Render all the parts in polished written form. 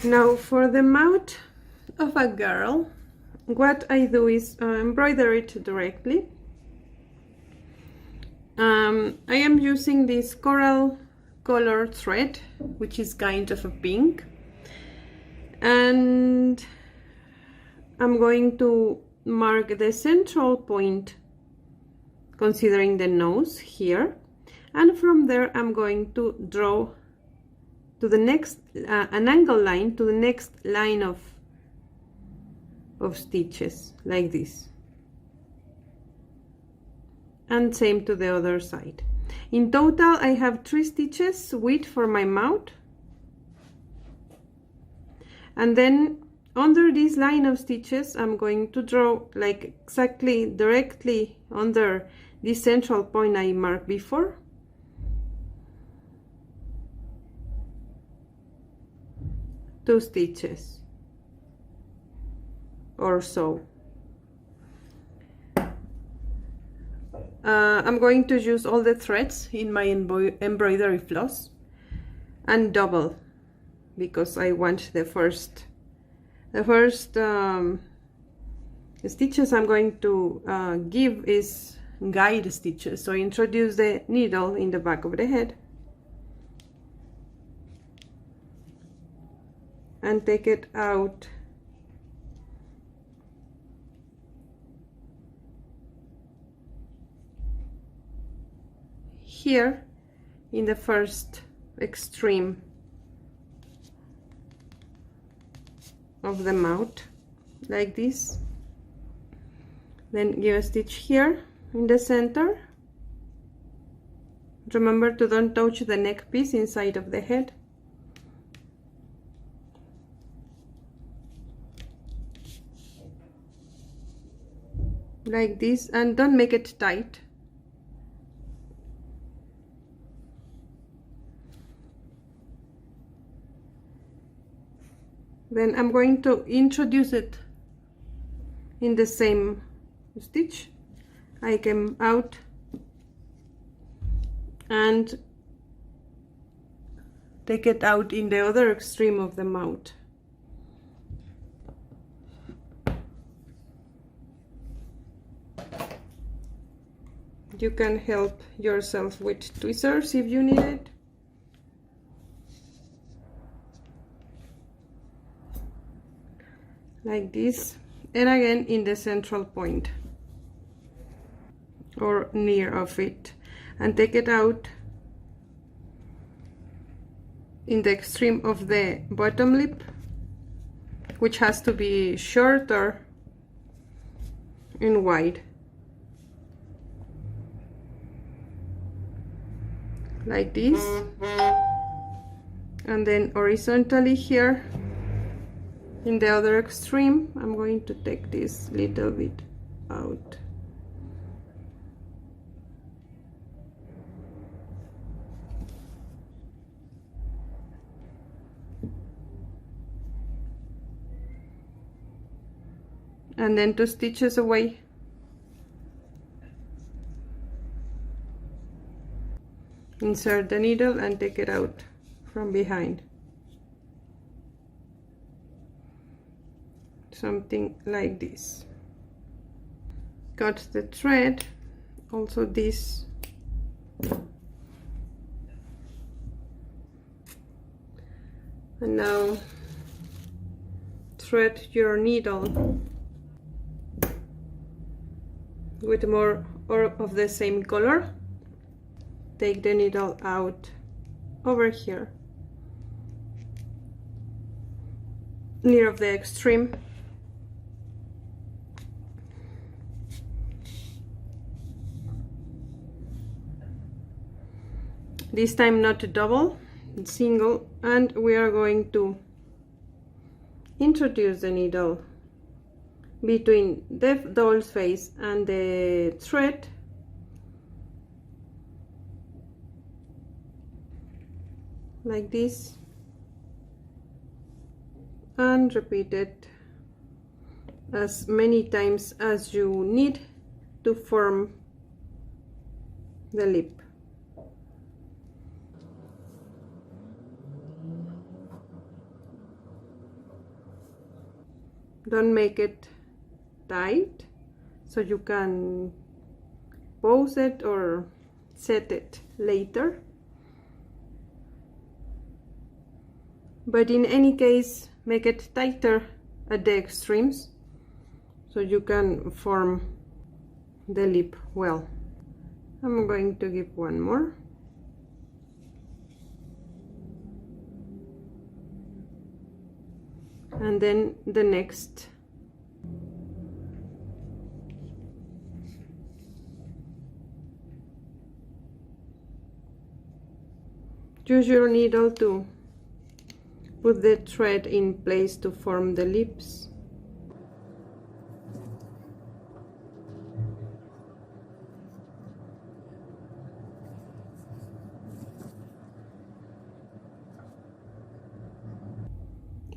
Now for the mouth of a girl, what I do is embroider it directly. I am using this coral color thread, which is kind of a pink, and I'm going to mark the central point considering the nose here, and from there I'm going to draw to the next an angle line to the next line of stitches like this, and same to the other side. In total I have 3 stitches width for my mouth, and then under this line of stitches I'm going to draw like exactly directly under this central point I marked before, two stitches or so. I'm going to use all the threads in my embroidery floss and double, because I want the first stitches I'm going to give is guide stitches. So introduce the needle in the back of the head and take it out here in the first extreme of the mouth like this, then give a stitch here in the center. Remember to don't touch the neck piece inside of the head. Like this, and don't make it tight. Then I'm going to introduce it in the same stitch. I came out and take it out in the other extreme of the mouth. You can help yourself with tweezers if you need it. Like this, and again in the central point or near of it, and take it out in the extreme of the bottom lip, which has to be shorter and wide, like this, and then horizontally here in the other extreme. I'm going to take this little bit out. And then 2 stitches away. Insert the needle and take it out from behind. Something like this. Cut the thread, also this. And now thread your needle with more or of the same color. Take the needle out over here, near of the extreme. This time not double, single, and we are going to introduce the needle between the doll's face and the thread, like this, and repeat it as many times as you need to form the lip. don't make it tight, so you can pose it or set it later. But in any case, make it tighter at the extremes so you can form the lip well. I'm going to give one more. And then the next. Use your needle to put the thread in place to form the lips.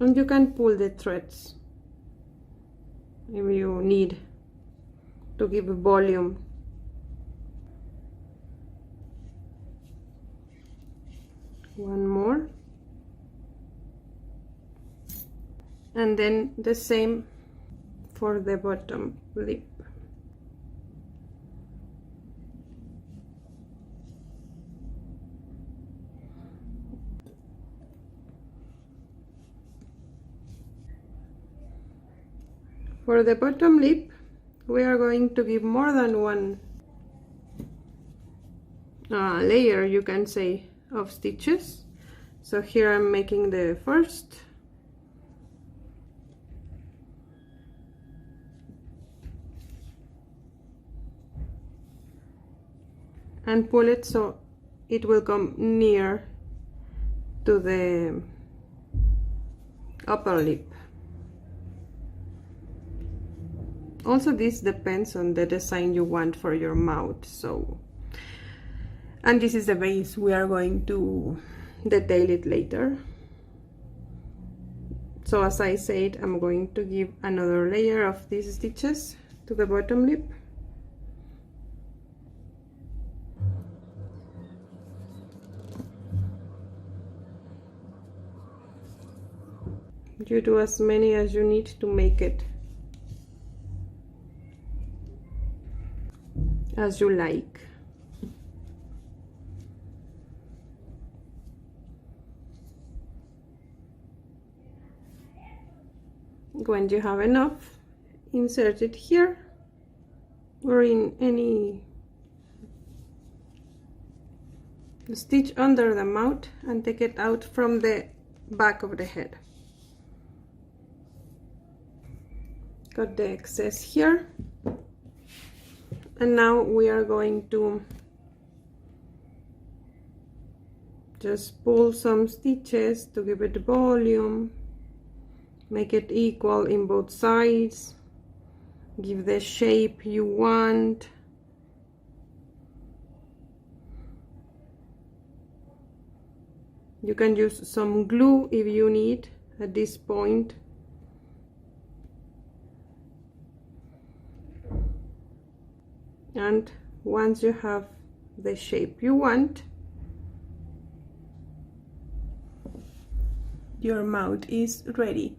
And you can pull the threads if you need to give volume. One more. And then the same for the bottom lip. For the bottom lip, we are going to give more than one layer, you can say, of stitches. So here I'm making the first. And pull it so it will come near to the upper lip. Also, this depends on the design you want for your mouth. So, and this is the base. We are going to detail it later. So as I said, I'm going to give another layer of these stitches to the bottom lip. You do as many as you need to make it as you like. When you have enough, insert it here or in any stitch under the mouth and take it out from the back of the head. Got the excess here. And now we are going to just pull some stitches to give it volume, make it equal in both sides, give the shape you want. You can use some glue if you need at this point. And once you have the shape you want, your mouth is ready.